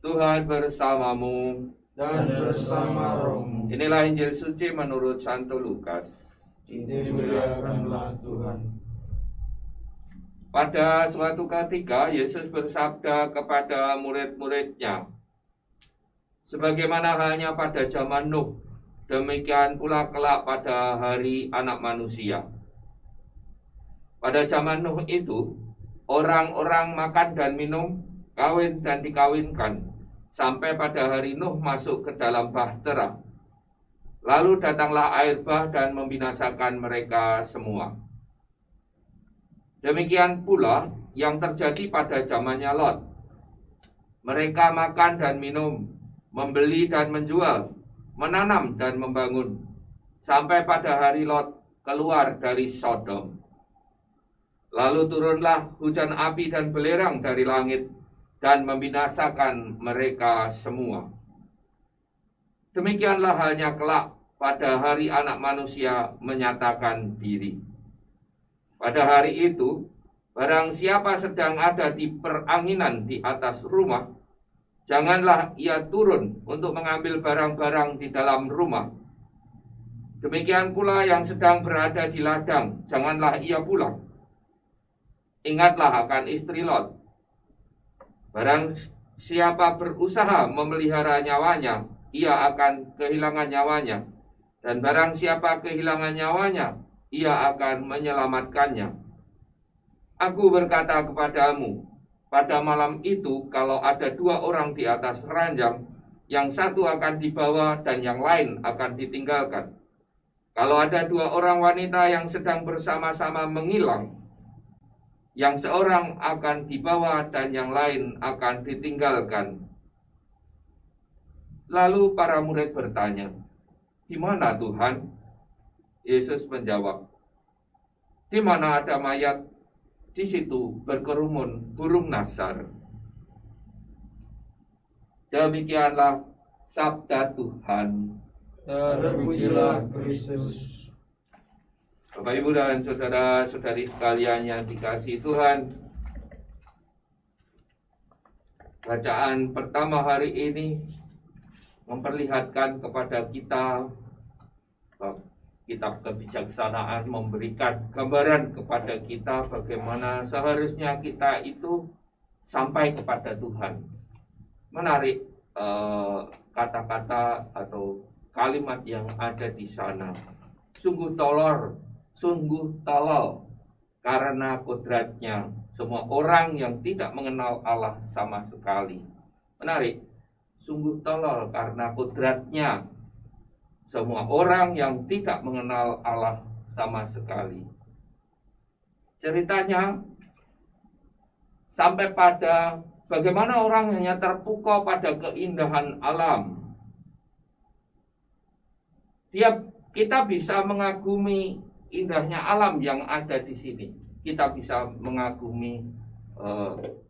Tuhan bersamamu dan bersama rohmu. Inilah Injil suci menurut Santo Lukas. Dimuliakanlah Tuhan. Pada suatu ketika Yesus bersabda kepada murid-muridnya, sebagaimana halnya pada zaman Nuh, demikian pula kelak pada hari Anak Manusia. Pada zaman Nuh itu, orang-orang makan dan minum, kawin dan dikawinkan, sampai pada hari Nuh masuk ke dalam bahtera. Lalu datanglah air bah dan membinasakan mereka semua. Demikian pula yang terjadi pada zamannya Lot. Mereka makan dan minum, membeli dan menjual, menanam dan membangun, sampai pada hari Lot keluar dari Sodom. Lalu turunlah hujan api dan belerang dari langit dan membinasakan mereka semua. Demikianlah halnya kelak pada hari Anak Manusia menyatakan diri. Pada hari itu, barang siapa sedang ada di peranginan di atas rumah, janganlah ia turun untuk mengambil barang-barang di dalam rumah. Demikian pula yang sedang berada di ladang, janganlah ia pulang. Ingatlah akan istri Lot. Barang siapa berusaha memelihara nyawanya, ia akan kehilangan nyawanya. Dan barang siapa kehilangan nyawanya, ia akan menyelamatkannya. Aku berkata kepadamu, pada malam itu kalau ada dua orang di atas ranjang, yang satu akan dibawa dan yang lain akan ditinggalkan. Kalau ada dua orang wanita yang sedang bersama-sama mengilang, yang seorang akan dibawa dan yang lain akan ditinggalkan. Lalu para murid bertanya, di mana Tuhan? Yesus menjawab, di mana ada mayat, di situ berkerumun burung nasar. Demikianlah sabda Tuhan. Terpujilah Kristus. Bapak, Ibu, dan saudara-saudari sekalian yang dikasihi Tuhan, bacaan pertama hari ini memperlihatkan kepada kita kitab kebijaksanaan, memberikan gambaran kepada kita bagaimana seharusnya kita itu sampai kepada Tuhan. Menarik kata-kata atau kalimat yang ada di sana. Sungguh tolol karena kodratnya semua orang yang tidak mengenal Allah sama sekali. Menarik, sungguh tolol karena kodratnya semua orang yang tidak mengenal Allah sama sekali. Ceritanya sampai pada bagaimana orang hanya terpukau pada keindahan alam. Kita bisa mengagumi indahnya alam yang ada di sini. Kita bisa mengagumi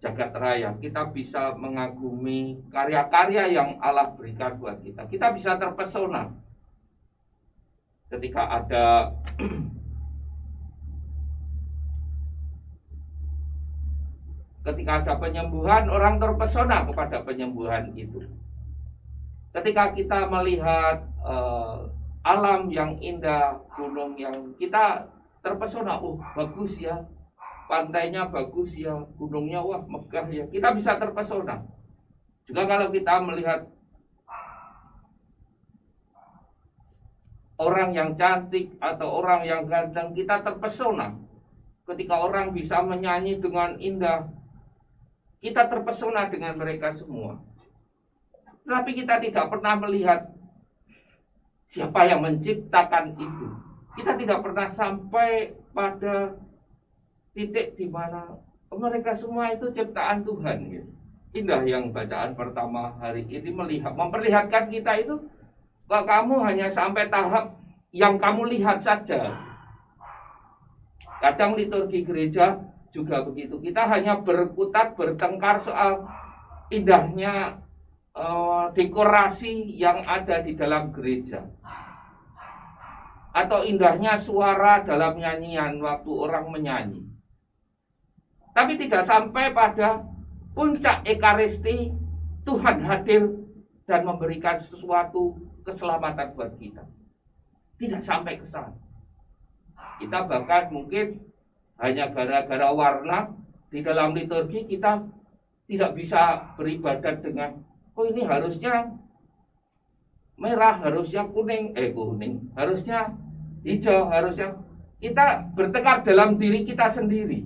jagat raya. Kita bisa mengagumi karya-karya yang Allah berikan buat kita. Kita bisa terpesona ketika ada penyembuhan, orang terpesona kepada penyembuhan itu. Ketika kita melihat alam yang indah, gunung yang kita terpesona, bagus ya, pantainya bagus ya, gunungnya wah megah ya, kita bisa terpesona. Juga kalau kita melihat orang yang cantik atau orang yang ganteng, kita terpesona. Ketika orang bisa menyanyi dengan indah, kita terpesona dengan mereka semua. Tetapi kita tidak pernah melihat siapa yang menciptakan itu. Kita tidak pernah sampai pada titik di mana mereka semua itu ciptaan Tuhan. Gitu. Indah yang bacaan pertama hari ini memperlihatkan kita itu, kalau kamu hanya sampai tahap yang kamu lihat saja. Kadang liturgi gereja juga begitu. Kita hanya berkutat, bertengkar soal indahnya dekorasi yang ada di dalam gereja, atau indahnya suara dalam nyanyian waktu orang menyanyi. Tapi tidak sampai pada puncak Ekaristi Tuhan hadir dan memberikan sesuatu keselamatan buat kita. Tidak sampai ke sana. Kita bahkan mungkin hanya gara-gara warna di dalam liturgi kita tidak bisa beribadat dengan, oh ini harusnya merah, harusnya kuning, harusnya hijau, harusnya. Kita bertengkar dalam diri kita sendiri.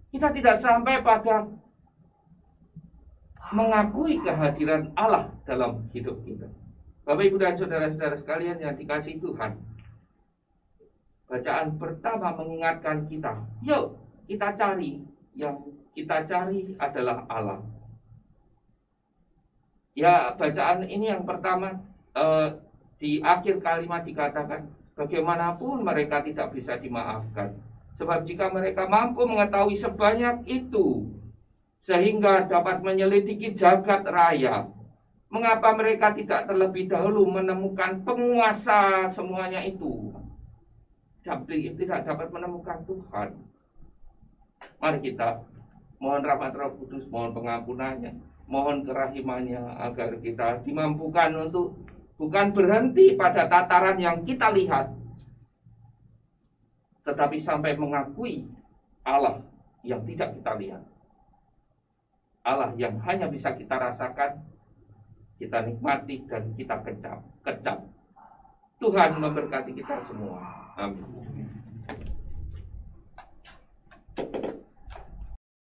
Kita tidak sampai pada mengakui kehadiran Allah dalam hidup kita. Bapak, Ibu, dan saudara-saudara sekalian yang dikasihi Tuhan, bacaan pertama mengingatkan kita, yuk kita cari, yang kita cari adalah Allah. Ya, bacaan ini yang pertama di akhir kalimat dikatakan, bagaimanapun mereka tidak bisa dimaafkan. Sebab jika mereka mampu mengetahui sebanyak itu, sehingga dapat menyelidiki jagat raya, mengapa mereka tidak terlebih dahulu menemukan penguasa semuanya itu? Tidak dapat menemukan Tuhan. Mari kita mohon rahmat Roh Kudus, mohon pengampunannya, mohon kerahimannya, agar kita dimampukan untuk bukan berhenti pada tataran yang kita lihat, tetapi sampai mengakui Allah yang tidak kita lihat, Allah yang hanya bisa kita rasakan, kita nikmati, dan kita kecap. Tuhan memberkati kita semua. Amin.